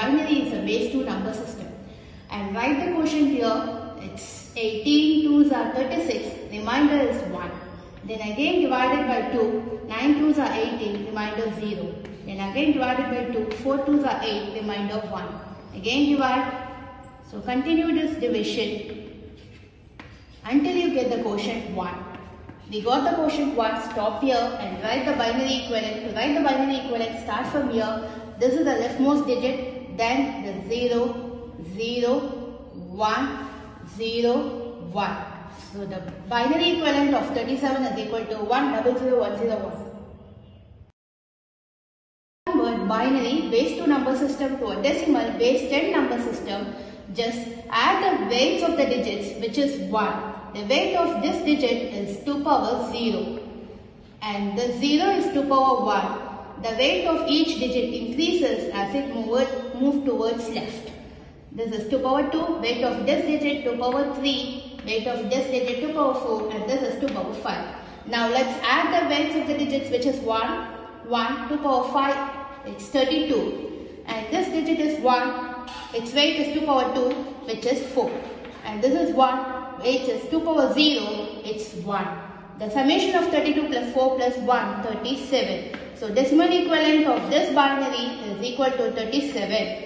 binary is a base 2 number system. And write the quotient here. It's 18 2s are 36, remainder is 1. Then again divided by 2, 9 2s are 18, remainder 0. Then again divided by 2, 4 2s are 8, remainder 1. Again divide. So continue this division until you get the quotient 1. We got the quotient 1, stop here and write the binary equivalent. To write the binary equivalent, start from here. This is the leftmost digit, then the 0, 0, 1, 0, 1. So the binary equivalent of 37 is equal to 1000101. Convert binary base 2 number system to a decimal base 10 number system. Just add the weights of the digits, which is 1. The weight of this digit is 2 power 0 and the 0 is 2 power 1. The weight of each digit increases as it moves towards left. This is 2 power 2, weight of this digit 2 power 3, weight of this digit 2 power 4 and this is 2 power 5. Now let's add the weights of the digits, which is 1, 1, 2 power 5, it's 32. And this digit is 1, its weight is 2 power 2, which is 4. And this is 1, weight is 2 power 0, it's 1. The summation of 32 plus 4 plus 1, 37. So decimal equivalent of this binary is equal to 37.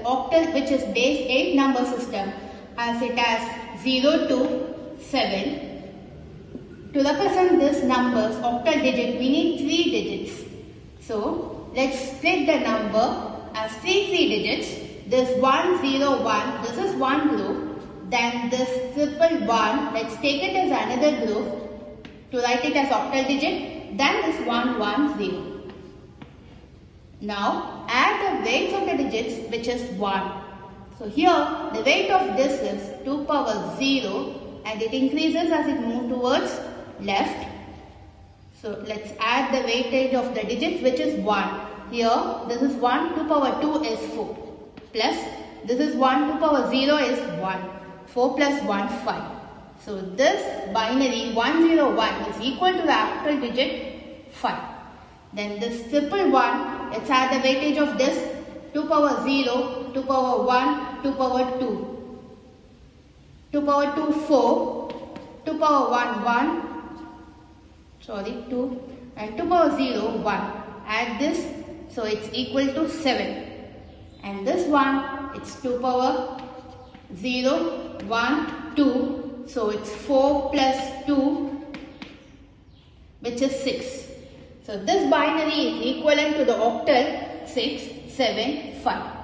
Octal, which is base 8 number system, as it has 0 to 7. To represent this numbers octal digit, we need 3 digits. So let's split the number as 3 digits. This 1 0 1, this is one group. Then this 111, let's take it as another group to write it as octal digit. Then this 110. Now add the weights of the digits, which is 1. So here the weight of this is 2 power 0 and it increases as it moves towards left. So let's add the weightage of the digits, which is 1. Here this is 1, 2 power 2 is 4. Plus this is 1, 2 power 0 is 1. 4 plus 1, 5. So this binary 101 is equal to the octal digit 5. Then this 111, let's add the weightage of this 2 power 0, 2 power 1, 2 power 2. 2 power 2, 4, 2 power 1, 2 and 2 power 0, 1. Add this, so it's equal to 7. And this one, it's 2 power 0, 1, 2. So it's 4 plus 2, which is 6. So this binary is equivalent to the octal 6, 7, 5.